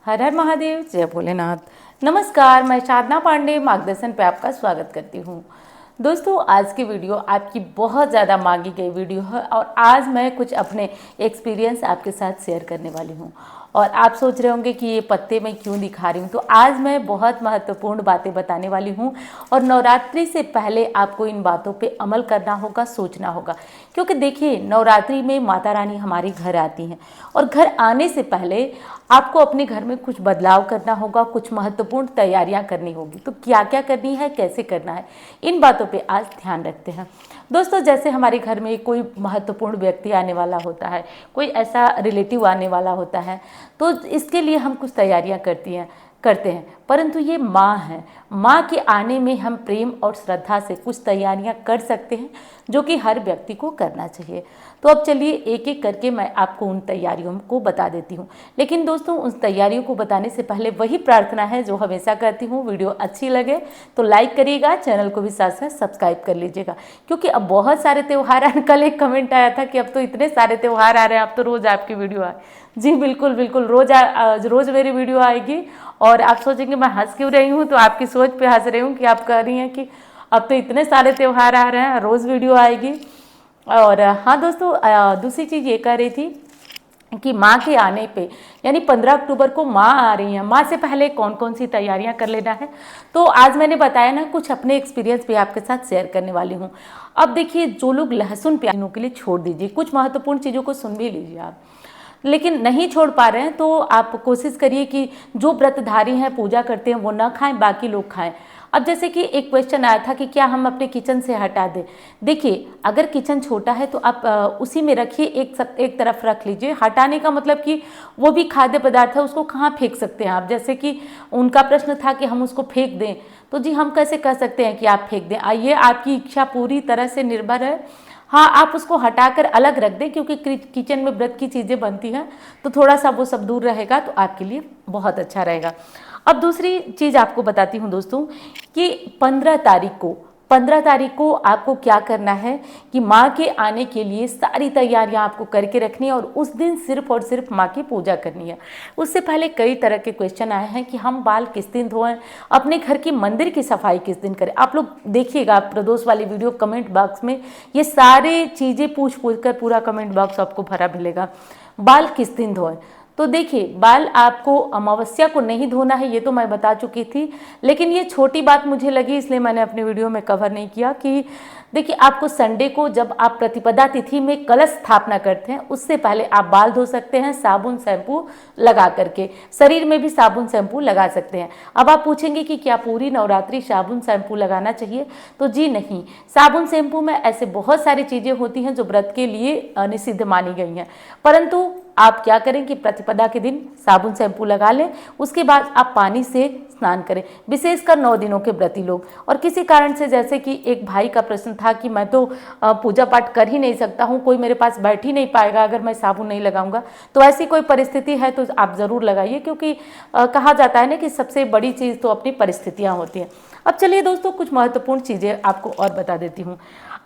हर हर महादेव, जय भोलेनाथ। नमस्कार, मैं साधना पांडे मार्गदर्शन पे आपका स्वागत करती हूँ। दोस्तों, आज की वीडियो आपकी बहुत ज़्यादा मांगी गई वीडियो है और आज मैं कुछ अपने एक्सपीरियंस आपके साथ शेयर करने वाली हूँ। और आप सोच रहे होंगे कि ये पत्ते मैं क्यों दिखा रही हूँ, तो आज मैं बहुत महत्वपूर्ण बातें बताने वाली हूँ और नवरात्रि से पहले आपको इन बातों पे अमल करना होगा, सोचना होगा। क्योंकि देखिए, नवरात्रि में माता रानी हमारे घर आती हैं और घर आने से पहले आपको अपने घर में कुछ बदलाव करना होगा, कुछ महत्वपूर्ण तैयारियां करनी होगी। तो क्या क्या करनी है, कैसे करना है, इन बातों पे आज ध्यान रखते हैं। दोस्तों, जैसे हमारे घर में कोई महत्वपूर्ण व्यक्ति आने वाला होता है, कोई ऐसा रिलेटिव आने वाला होता है, तो इसके लिए हम कुछ तैयारियां करते हैं। परंतु ये माँ है, माँ के आने में हम प्रेम और श्रद्धा से कुछ तैयारियां कर सकते हैं, जो कि हर व्यक्ति को करना चाहिए। तो अब चलिए एक एक करके मैं आपको उन तैयारियों को बता देती हूँ। लेकिन दोस्तों, उन तैयारियों को बताने से पहले वही प्रार्थना है जो हमेशा करती हूँ, वीडियो अच्छी लगे तो लाइक करिएगा, चैनल को भी साथ साथ सब्सक्राइब कर लीजिएगा। क्योंकि अब बहुत सारे त्यौहार आने, कल एक कमेंट आया था कि अब तो इतने सारे त्यौहार आ रहे हैं, अब तो रोज़ आपकी वीडियो आए। जी बिल्कुल बिल्कुल, रोज़ मेरी वीडियो आएगी। और आप सोचेंगे मैं हंस क्यों रही हूँ, तो आपकी सोच पे हंस रही हूँ कि आप कह रही हैं कि अब तो इतने सारे त्यौहार आ रहे हैं, रोज़ वीडियो आएगी। और हाँ दोस्तों, दूसरी चीज़ ये कह रही थी कि माँ के आने पे, यानी 15 अक्टूबर को माँ आ रही हैं, माँ से पहले कौन कौन सी तैयारियां कर लेना है, तो आज मैंने बताया ना, कुछ अपने एक्सपीरियंस भी आपके साथ शेयर करने वाली हूँ। अब देखिए, जो लोग लहसुन प्याज के लिए छोड़ दीजिए, कुछ महत्वपूर्ण चीज़ों को सुन भी लीजिए आप। लेकिन नहीं छोड़ पा रहे हैं तो आप कोशिश करिए कि जो व्रतधारी हैं, पूजा करते हैं, वो ना खाएं, बाकी लोग खाएं। अब जैसे कि एक क्वेश्चन आया था कि क्या हम अपने किचन से हटा दें। देखिए, अगर किचन छोटा है तो आप उसी में रखिए, एक तरफ रख लीजिए। हटाने का मतलब कि वो भी खाद्य पदार्थ है, उसको कहाँ फेंक सकते हैं आप। जैसे कि उनका प्रश्न था कि हम उसको फेंक दें, तो जी हम कैसे कह सकते हैं कि आप फेंक दें। आइए, आपकी इच्छा पूरी तरह से निर्भर है। हाँ, आप उसको हटाकर अलग रख दें, क्योंकि किचन में व्रत की चीज़ें बनती हैं, तो थोड़ा सा वो सब दूर रहेगा तो आपके लिए बहुत अच्छा रहेगा। अब दूसरी चीज़ आपको बताती हूँ दोस्तों, कि 15 तारीख को आपको क्या करना है कि माँ के आने के लिए सारी तैयारियां आपको करके रखनी है और उस दिन सिर्फ और सिर्फ माँ की पूजा करनी है। उससे पहले कई तरह के क्वेश्चन आए हैं कि हम बाल किस दिन धोएं, अपने घर की मंदिर की सफाई किस दिन करें। आप लोग देखिएगा, प्रदोष वाली वीडियो कमेंट बॉक्स में ये सारी चीज़ें पूछ कर पूरा कमेंट बॉक्स आपको भरा मिलेगा। बाल किस दिन धोएं, तो देखिए, बाल आपको अमावस्या को नहीं धोना है, ये तो मैं बता चुकी थी। लेकिन ये छोटी बात मुझे लगी, इसलिए मैंने अपने वीडियो में कवर नहीं किया कि देखिए, आपको संडे को जब आप प्रतिपदा तिथि में कलश स्थापना करते हैं, उससे पहले आप बाल धो सकते हैं साबुन शैम्पू लगा करके। शरीर में भी साबुन शैम्पू लगा सकते हैं। अब आप पूछेंगे कि क्या पूरी नवरात्रि साबुन शैम्पू लगाना चाहिए, तो जी नहीं। साबुन शैम्पू में ऐसे बहुत सारी चीज़ें होती हैं जो व्रत के लिए निषिद्ध मानी गई हैं। परंतु आप क्या करें कि प्रतिपदा के दिन साबुन शैम्पू लगा लें, उसके बाद आप पानी से स्नान करें, विशेषकर 9 दिनों के व्रती लोग। और किसी कारण से, जैसे कि एक भाई का प्रश्न था कि मैं तो पूजा पाठ कर ही नहीं सकता हूँ, कोई मेरे पास बैठ ही नहीं पाएगा अगर मैं साबुन नहीं लगाऊंगा, तो ऐसी कोई परिस्थिति है तो आप ज़रूर लगाइए। क्योंकि कहा जाता है ना कि सबसे बड़ी चीज़ तो अपनी परिस्थितियाँ होती हैं। अब चलिए दोस्तों, कुछ महत्वपूर्ण चीज़ें आपको और बता देती हूँ।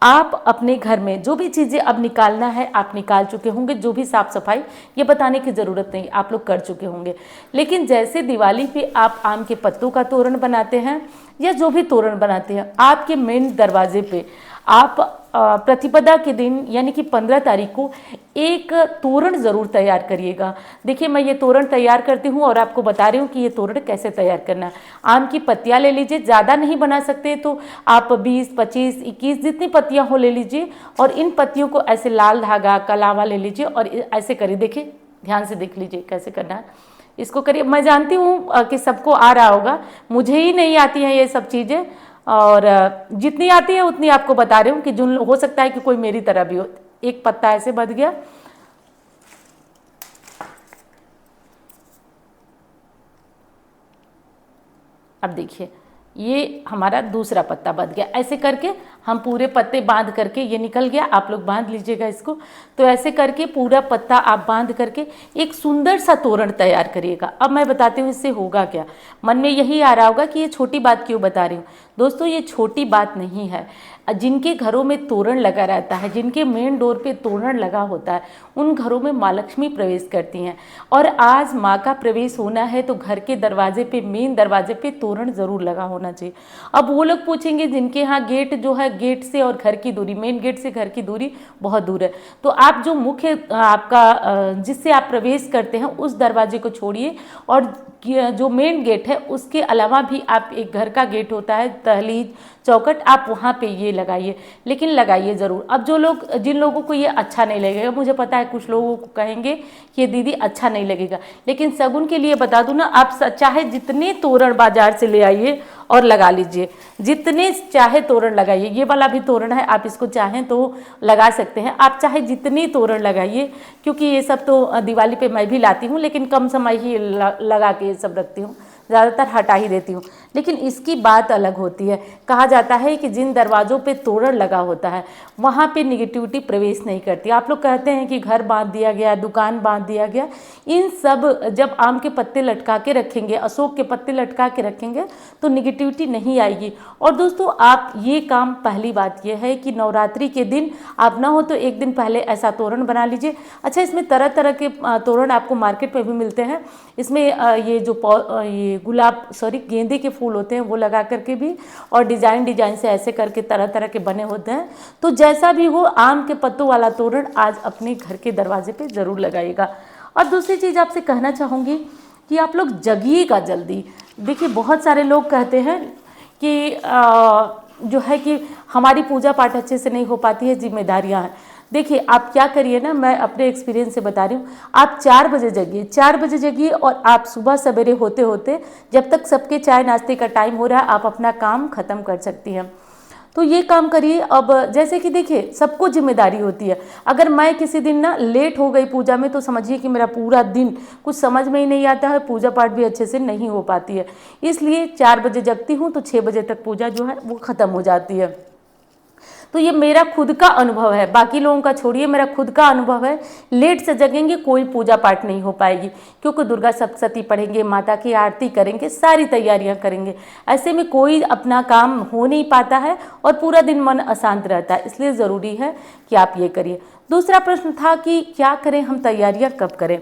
आप अपने घर में जो भी चीज़ें अब निकालना है, आप निकाल चुके होंगे। जो भी साफ सफाई, ये बताने की ज़रूरत नहीं, आप लोग कर चुके होंगे। लेकिन जैसे दिवाली पे आप आम के पत्तों का तोरण बनाते हैं या जो भी तोरण बनाते हैं, आपके मेन दरवाजे पे आप प्रतिपदा के दिन यानी कि 15 तारीख को एक तोरण ज़रूर तैयार करिएगा। देखिए, मैं ये तोरण तैयार करती हूँ और आपको बता रही हूँ कि ये तोरण कैसे तैयार करना है। आम की पत्तियाँ ले लीजिए, ज़्यादा नहीं बना सकते तो आप 20, 25, 21 जितनी पत्तियाँ हो ले लीजिए। और इन पत्तियों को ऐसे लाल धागा कलावा ले लीजिए और ऐसे करिए। देखिए, ध्यान से देख लीजिए कैसे करना है, इसको करिए। मैं जानती हूँ कि सबको आ रहा होगा, मुझे ही नहीं आती हैं ये सब चीज़ें, और जितनी आती है उतनी आपको बता रही हूँ कि जो हो सकता है कि कोई मेरी तरह भी हो। एक पत्ता ऐसे बच गया, अब देखिए ये हमारा दूसरा पत्ता बच गया। ऐसे करके हम पूरे पत्ते बांध करके, ये निकल गया, आप लोग बांध लीजिएगा इसको। तो ऐसे करके पूरा पत्ता आप बांध करके एक सुंदर सा तोरण तैयार करिएगा। अब मैं बताती हूँ इससे होगा क्या। मन में यही आ रहा होगा कि ये छोटी बात क्यों बता रही हूँ। दोस्तों, ये छोटी बात नहीं है। जिनके घरों में तोरण लगा रहता है, जिनके मेन डोर पे तोरण लगा होता है, उन घरों में माँ लक्ष्मी प्रवेश करती हैं। और आज माँ का प्रवेश होना है तो घर के दरवाजे पे, मेन दरवाजे पे तोरण ज़रूर लगा होना चाहिए। अब वो लोग पूछेंगे जिनके यहाँ गेट जो है, गेट से और घर की दूरी, मेन गेट से घर की दूरी बहुत दूर है, तो आप जो मुख्य आपका जिससे आप प्रवेश करते हैं उस दरवाजे को छोड़िए, और जो मेन गेट है उसके अलावा भी आप एक घर का गेट होता है, दहलीज, चौखट, आप वहाँ पे ये लगाइए, लेकिन लगाइए ज़रूर। अब जिन लोगों को ये अच्छा नहीं लगेगा, मुझे पता है कुछ लोगों को कहेंगे कि ये दीदी अच्छा नहीं लगेगा, लेकिन शगुन के लिए बता दूं ना, आप चाहे जितने तोरण बाजार से ले आइए और लगा लीजिए, जितने चाहे तोरण लगाइए। ये वाला भी तोरण है, आप इसको चाहें तो लगा सकते हैं। आप चाहे जितने तोरण लगाइए, क्योंकि ये सब तो दिवाली पे मैं भी लाती हूँ, लेकिन कम समय ही लगा के ये सब रखती हूँ, ज़्यादातर हटा ही देती हूँ। लेकिन इसकी बात अलग होती है। कहा जाता है कि जिन दरवाज़ों पे तोरण लगा होता है वहाँ पे निगेटिविटी प्रवेश नहीं करती। आप लोग कहते हैं कि घर बांध दिया गया, दुकान बांध दिया गया, इन सब जब आम के पत्ते लटका के रखेंगे, अशोक के पत्ते लटका के रखेंगे तो निगेटिविटी नहीं आएगी। और दोस्तों, आप ये काम, पहली बात ये है कि नवरात्रि के दिन आप ना हो तो एक दिन पहले ऐसा तोरण बना लीजिए। अच्छा, इसमें तरह तरह के तोरण आपको मार्केट में भी मिलते हैं। इसमें ये जो गेंदे के फूल होते हैं वो लगा करके भी, और डिजाइन से ऐसे करके तरह तरह के बने होते हैं। तो जैसा भी हो, आम के पत्तों वाला तोरण आज अपने घर के दरवाजे पे ज़रूर लगाइएगा। और दूसरी चीज़ आपसे कहना चाहूँगी कि आप लोग जगिएगा जल्दी। देखिए, बहुत सारे लोग कहते हैं कि जो है कि हमारी पूजा पाठ अच्छे से नहीं हो पाती है, जिम्मेदारियाँ हैं। देखिए, आप क्या करिए ना, मैं अपने एक्सपीरियंस से बता रही हूँ, आप 4 बजे जगिए, 4 बजे जगिए, और आप सुबह सवेरे होते होते, जब तक सबके चाय नाश्ते का टाइम हो रहा है, आप अपना काम ख़त्म कर सकती हैं। तो ये काम करिए। अब जैसे कि देखिए, सबको जिम्मेदारी होती है। अगर मैं किसी दिन ना लेट हो गई पूजा में, तो समझिए कि मेरा पूरा दिन कुछ समझ में ही नहीं आता है, पूजा पाठ भी अच्छे से नहीं हो पाती है। इसलिए 4 बजे जगती हूँ तो 6 बजे तक पूजा जो है वो ख़त्म हो जाती है। तो ये मेरा खुद का अनुभव है, बाकी लोगों का छोड़िए, मेरा खुद का अनुभव है। लेट से जगेंगे कोई पूजा पाठ नहीं हो पाएगी, क्योंकि दुर्गा सप्तशती पढ़ेंगे, माता की आरती करेंगे, सारी तैयारियां करेंगे। ऐसे में कोई अपना काम हो नहीं पाता है और पूरा दिन मन अशांत रहता है। इसलिए ज़रूरी है कि आप ये करिए। दूसरा प्रश्न था कि क्या करें, हम तैयारियाँ कब करें।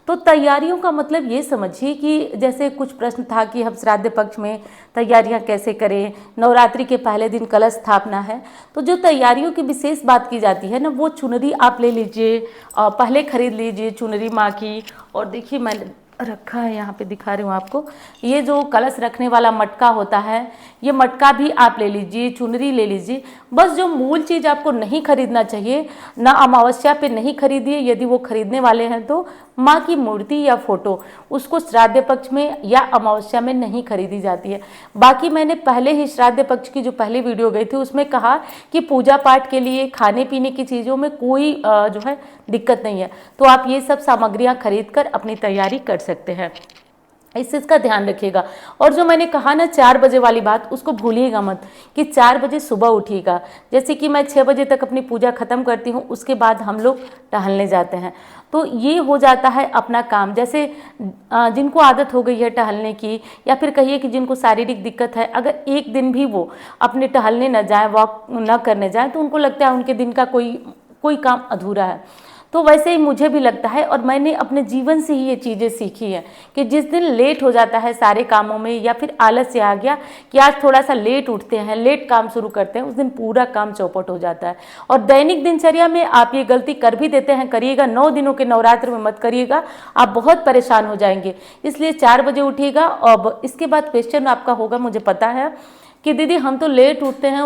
तो तैयारियों का मतलब ये समझिए कि जैसे कुछ प्रश्न था कि हम श्राद्ध पक्ष में तैयारियां कैसे करें, नवरात्रि के पहले दिन कलश स्थापना है। तो जो तैयारियों की विशेष बात की जाती है ना, वो चुनरी आप ले लीजिए, पहले खरीद लीजिए चुनरी माँ की। और देखिए, मैंने रखा है, यहाँ पे दिखा रही हूँ आपको, ये जो कलश रखने वाला मटका होता है, ये मटका भी आप ले लीजिए, चुनरी ले लीजिए। बस जो मूल चीज़ आपको नहीं खरीदना चाहिए, ना अमावस्या पे नहीं खरीदिए। यदि वो खरीदने वाले हैं तो माँ की मूर्ति या फोटो, उसको श्राद्ध पक्ष में या अमावस्या में नहीं खरीदी जाती है। बाकी मैंने पहले ही श्राद्ध पक्ष की जो पहली वीडियो गई थी उसमें कहा कि पूजा पाठ के लिए खाने पीने की चीज़ों में कोई जो है दिक्कत नहीं है। तो आप ये सब सामग्रियाँ खरीद कर अपनी तैयारी कर सकते हैं। इस चीज़ का ध्यान रखिएगा। और जो मैंने कहा ना 4 बजे वाली बात, उसको भूलिएगा मत कि 4 बजे सुबह उठिएगा। जैसे कि मैं 6 बजे तक अपनी पूजा ख़त्म करती हूँ, उसके बाद हम लोग टहलने जाते हैं। तो ये हो जाता है अपना काम। जैसे जिनको आदत हो गई है टहलने की, या फिर कहिए कि जिनको शारीरिक दिक्कत है, अगर एक दिन भी वो अपने टहलने न जाए, वॉक न करने जाए, तो उनको लगता है उनके दिन का कोई काम अधूरा है। तो वैसे ही मुझे भी लगता है, और मैंने अपने जीवन से ही ये चीज़ें सीखी हैं कि जिस दिन लेट हो जाता है सारे कामों में, या फिर आलस से आ गया कि आज थोड़ा सा लेट उठते हैं, लेट काम शुरू करते हैं, उस दिन पूरा काम चौपट हो जाता है। और दैनिक दिनचर्या में आप ये गलती कर भी देते हैं, करिएगा, 9 दिनों के नवरात्र में मत करिएगा, आप बहुत परेशान हो जाएंगे। इसलिए 4 बजे उठिएगा। अब इसके बाद क्वेश्चन आपका होगा, मुझे पता है, कि दीदी हम तो लेट उठते हैं,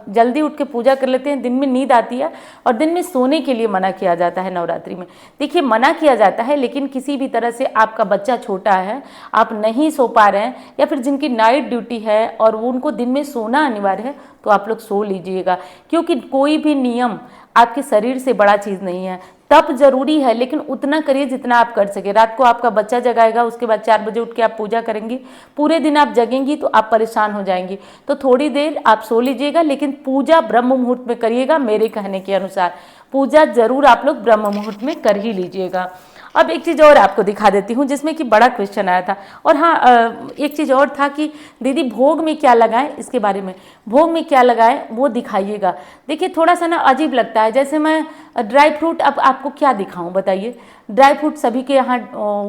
जल्दी उठ के पूजा कर लेते हैं, दिन में नींद आती है और दिन में सोने के लिए मना किया जाता है नवरात्रि में। देखिए, मना किया जाता है, लेकिन किसी भी तरह से आपका बच्चा छोटा है, आप नहीं सो पा रहे हैं, या फिर जिनकी नाइट ड्यूटी है और वो उनको दिन में सोना अनिवार्य है, तो आप लोग सो लीजिएगा। क्योंकि कोई भी नियम आपके शरीर से बड़ा चीज़ नहीं है। तप जरूरी है, लेकिन उतना करिए जितना आप कर सके। रात को आपका बच्चा जगाएगा, उसके बाद 4 बजे उठ के आप पूजा करेंगी, पूरे दिन आप जगेंगी तो आप परेशान हो जाएंगी। तो थोड़ी देर आप सो लीजिएगा, लेकिन पूजा ब्रह्म मुहूर्त में करिएगा। मेरे कहने के अनुसार पूजा जरूर आप लोग ब्रह्म मुहूर्त में कर ही लीजिएगा। अब एक चीज़ और आपको दिखा देती हूँ जिसमें कि बड़ा क्वेश्चन आया था। और हाँ, एक चीज़ और था कि दीदी भोग में क्या लगाएं, इसके बारे में, भोग में क्या लगाएं वो दिखाइएगा। देखिए थोड़ा सा ना अजीब लगता है, जैसे मैं ड्राई फ्रूट अब आपको क्या दिखाऊं बताइए, ड्राई फ्रूट सभी के यहाँ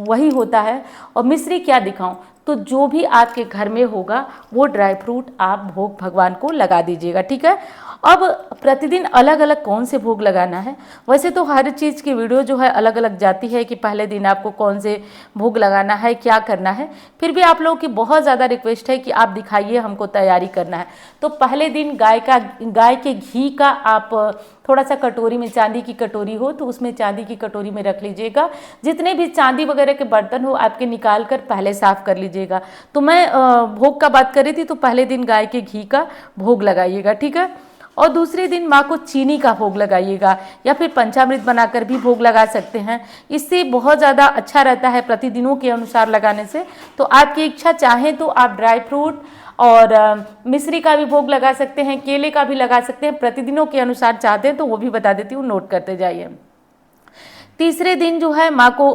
वही होता है, और मिश्री क्या दिखाऊं। तो जो भी आपके घर में होगा वो ड्राई फ्रूट आप भोग भगवान को लगा दीजिएगा, ठीक है। अब प्रतिदिन अलग अलग कौन से भोग लगाना है, वैसे तो हर चीज़ की वीडियो जो है अलग अलग जाती है कि पहले दिन आपको कौन से भोग लगाना है, क्या करना है। फिर भी आप लोगों की बहुत ज़्यादा रिक्वेस्ट है कि आप दिखाइए, हमको तैयारी करना है। तो पहले दिन गाय के घी का आप थोड़ा सा कटोरी में, चांदी की कटोरी हो तो उसमें चांदी की कटोरी में रख लीजिएगा। जितने भी चांदी वगैरह के बर्तन हो आपके निकाल कर पहले साफ कर लीजिएगा। तो मैं भोग का बात कर रही थी, तो पहले दिन गाय के घी का भोग लगाइएगा, ठीक है। और दूसरे दिन माँ को चीनी का भोग लगाइएगा, या फिर पंचामृत बनाकर भी भोग लगा सकते हैं। इससे बहुत ज़्यादा अच्छा रहता है प्रतिदिनों के अनुसार लगाने से। तो आपकी इच्छा, चाहें तो आप ड्राई फ्रूट और मिश्री का भी भोग लगा सकते हैं, केले का भी लगा सकते हैं। प्रतिदिनों के अनुसार चाहते हैं तो वो भी बता देती हूँ, नोट करते जाइए। तीसरे दिन जो है माँ को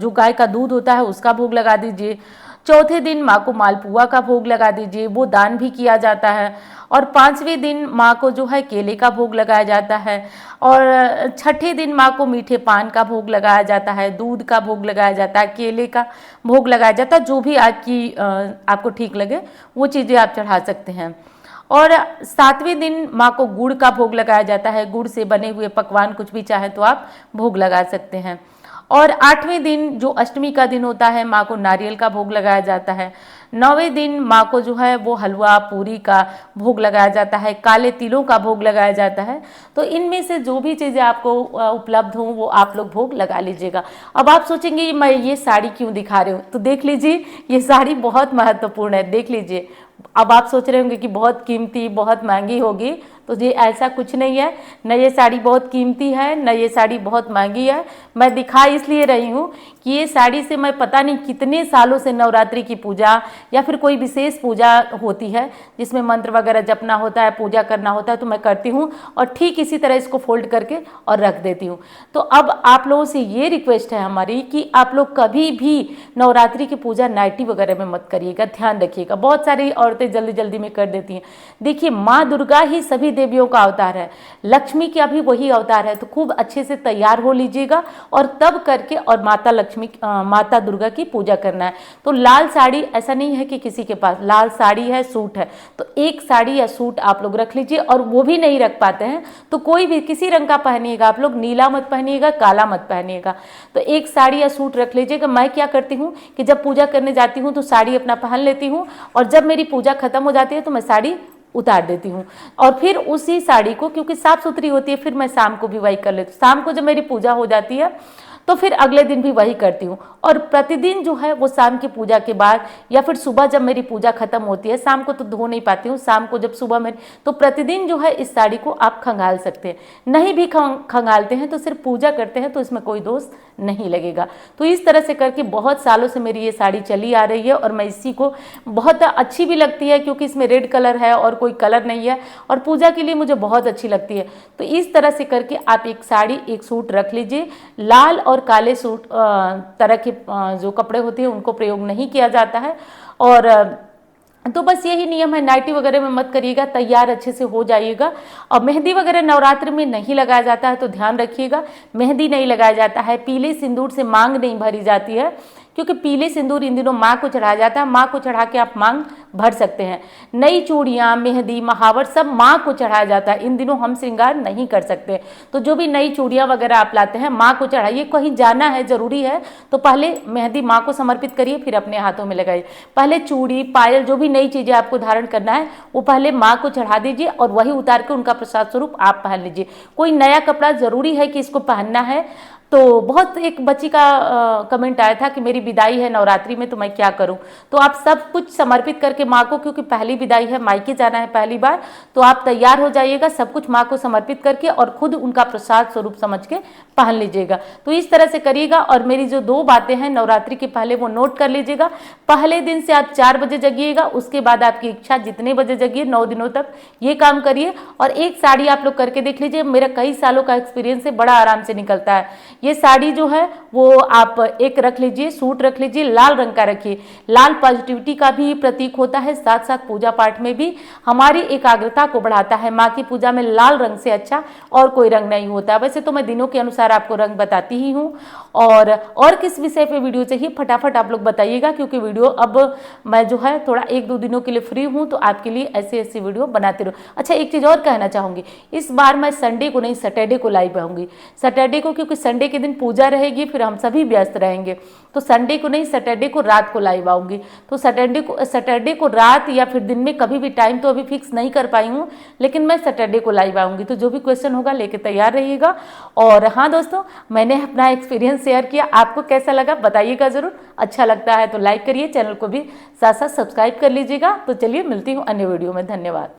जो गाय का दूध होता है उसका भोग लगा दीजिए। चौथे दिन माँ को मालपुआ का भोग लगा दीजिए, वो दान भी किया जाता है। और पांचवें दिन माँ को जो है केले का भोग लगाया जाता है। और छठे दिन माँ को मीठे पान का भोग लगाया जाता है, दूध का भोग लगाया जाता है, केले का भोग लगाया जाता है। जो भी आपको ठीक लगे वो चीज़ें आप चढ़ा सकते हैं। और सातवें दिन माँ को गुड़ का भोग लगाया जाता है, गुड़ से बने हुए पकवान कुछ भी चाहे तो आप भोग लगा सकते हैं। और आठवें दिन जो अष्टमी का दिन होता है माँ को नारियल का भोग लगाया जाता है। नौवें दिन माँ को जो है वो हलवा पूरी का भोग लगाया जाता है, काले तिलों का भोग लगाया जाता है। तो इनमें से जो भी चीज़ें आपको उपलब्ध हों वो आप लोग भोग लगा लीजिएगा। अब आप सोचेंगे मैं ये साड़ी क्यों दिखा रही हूँ, तो देख लीजिए ये साड़ी बहुत महत्वपूर्ण है, देख लीजिए। अब आप सोच रहे होंगे कि बहुत कीमती, बहुत महंगी होगी, तो ये ऐसा कुछ नहीं है। न ये साड़ी बहुत कीमती है, न ये साड़ी बहुत महंगी है। मैं दिखा इसलिए रही हूँ कि ये साड़ी से मैं पता नहीं कितने सालों से नवरात्रि की पूजा या फिर कोई विशेष पूजा होती है जिसमें मंत्र वगैरह जपना होता है, पूजा करना होता है, तो मैं करती हूँ और ठीक इसी तरह इसको फोल्ड करके और रख देती हूँ। तो अब आप लोगों से ये रिक्वेस्ट है हमारी कि आप लोग कभी भी नवरात्रि की पूजा नाइटी वगैरह में मत करिएगा, ध्यान रखिएगा। बहुत सारी औरतें जल्दी जल्दी में कर देती हैं। देखिए माँ दुर्गा ही सभी देवियों का अवतार है, लक्ष्मी का भी वही अवतार है। तो खूब अच्छे से तैयार हो लीजिएगा और तब करके और माता दुर्गा की पूजा करना है। तो लाल साड़ी, ऐसा नहीं है कि किसी के पास लाल साड़ी है, सूट है, तो एक साड़ी या सूट आप लोग रख लीजिए। और वो भी नहीं रख पाते हैं तो कोई भी किसी रंग का पहनिएगा, आप लोग नीला मत पहनिएगा, काला मत पहनिएगा। तो एक साड़ी या सूट रख लीजिएगा। मैं क्या करती हूँ कि जब पूजा करने जाती हूँ तो साड़ी अपना पहन लेती हूँ, और जब मेरी पूजा खत्म हो जाती है तो मैं साड़ी उतार देती हूँ। और फिर उसी साड़ी को, क्योंकि साफ सुथरी होती है, फिर मैं शाम को भी वही कर लेती हूँ। शाम को जब मेरी पूजा हो जाती है तो फिर अगले दिन भी वही करती हूँ। और प्रतिदिन जो है वो शाम की पूजा के बाद या फिर सुबह जब मेरी पूजा खत्म होती है, शाम को तो धो नहीं पाती हूँ, शाम को जब सुबह मेरी, तो प्रतिदिन जो है इस साड़ी को आप खंगाल सकते हैं। नहीं भी खंगालते हैं तो सिर्फ पूजा करते हैं तो इसमें कोई दोष नहीं लगेगा। तो इस तरह से करके बहुत सालों से मेरी ये साड़ी चली आ रही है और मैं इसी को बहुत अच्छी भी लगती है क्योंकि इसमें रेड कलर है और कोई कलर नहीं है, और पूजा के लिए मुझे बहुत अच्छी लगती है। तो इस तरह से करके आप एक साड़ी, एक सूट रख लीजिए। लाल और काले सूट तरह के जो कपड़े होते हैं उनको प्रयोग नहीं किया जाता है। और तो बस यही नियम है, नाइटी वगैरह में मत करिएगा, तैयार अच्छे से हो जाइएगा। और मेहंदी वगैरह नवरात्र में नहीं लगाया जाता है तो ध्यान रखिएगा, मेहंदी नहीं लगाया जाता है। पीले सिंदूर से मांग नहीं भरी जाती है क्योंकि पीले सिंदूर इन दिनों माँ को चढ़ाया जाता है। माँ को चढ़ा के आप मांग भर सकते हैं। नई चूड़ियाँ, मेहंदी, महावर सब माँ को चढ़ाया जाता है। इन दिनों हम श्रृंगार नहीं कर सकते, तो जो भी नई चूड़ियाँ वगैरह आप लाते हैं माँ को चढ़ाइए। कहीं जाना है, जरूरी है, तो पहले मेहंदी माँ को समर्पित करिए, फिर अपने हाथों में लगाइए। पहले चूड़ी, पायल, जो भी नई चीज़ें आपको धारण करना है वो पहले माँ को चढ़ा दीजिए और वही उतार के उनका प्रसाद स्वरूप आप पहन लीजिए। कोई नया कपड़ा जरूरी है कि इसको पहनना है। तो बहुत एक बच्ची का कमेंट आया था कि मेरी विदाई है नवरात्रि में तो मैं क्या करूं। तो आप सब कुछ समर्पित करके माँ को, क्योंकि पहली विदाई है, मायके जाना है पहली बार, तो आप तैयार हो जाइएगा सब कुछ माँ को समर्पित करके और खुद उनका प्रसाद स्वरूप समझ के पहन लीजिएगा। तो इस तरह से करिएगा। और मेरी जो 2 बातें हैं नवरात्रि के पहले वो नोट कर लीजिएगा। पहले दिन से आप 4 बजे जगिएगा, उसके बाद आपकी इच्छा जितने बजे जगिए, 9 दिनों तक ये काम करिए। और एक साड़ी आप लोग करके देख लीजिए, मेरा कई सालों का एक्सपीरियंस है, बड़ा आराम से निकलता है। ये साड़ी जो है वो आप एक रख लीजिए, सूट रख लीजिए, लाल रंग का रखिए। लाल पॉजिटिविटी का भी प्रतीक होता है, साथ साथ पूजा पाठ में भी हमारी एकाग्रता को बढ़ाता है। माँ की पूजा में लाल रंग से अच्छा और कोई रंग नहीं होता। वैसे तो मैं दिनों के अनुसार आपको रंग बताती ही हूँ। और किस विषय पे वीडियो चाहिए फटाफट आप लोग बताइएगा, क्योंकि वीडियो अब मैं जो है थोड़ा 1-2 दिनों के लिए फ्री हूँ, तो आपके लिए ऐसी ऐसी वीडियो बनाते रहूँ। अच्छा, एक चीज़ और कहना चाहूँगी, इस बार मैं संडे को नहीं सैटरडे को लाइव आऊँगी। सैटरडे को, क्योंकि संडे के दिन पूजा रहेगी, फिर हम सभी व्यस्त रहेंगे, तो संडे को नहीं सैटरडे को रात को लाइव आऊँगी। तो सैटरडे को रात या फिर दिन में कभी भी, टाइम तो अभी फिक्स नहीं कर पाई हूँ, लेकिन मैं सैटरडे को लाइव आऊँगी। तो जो भी क्वेश्चन होगा लेके तैयार रहिएगा। और हाँ दोस्तों, मैंने अपना एक्सपीरियंस शेयर किया, आपको कैसा लगा बताइएगा ज़रूर। अच्छा लगता है तो लाइक करिए, चैनल को भी साथ साथ सब्सक्राइब कर लीजिएगा। तो चलिए मिलती हूँ अन्य वीडियो में। धन्यवाद।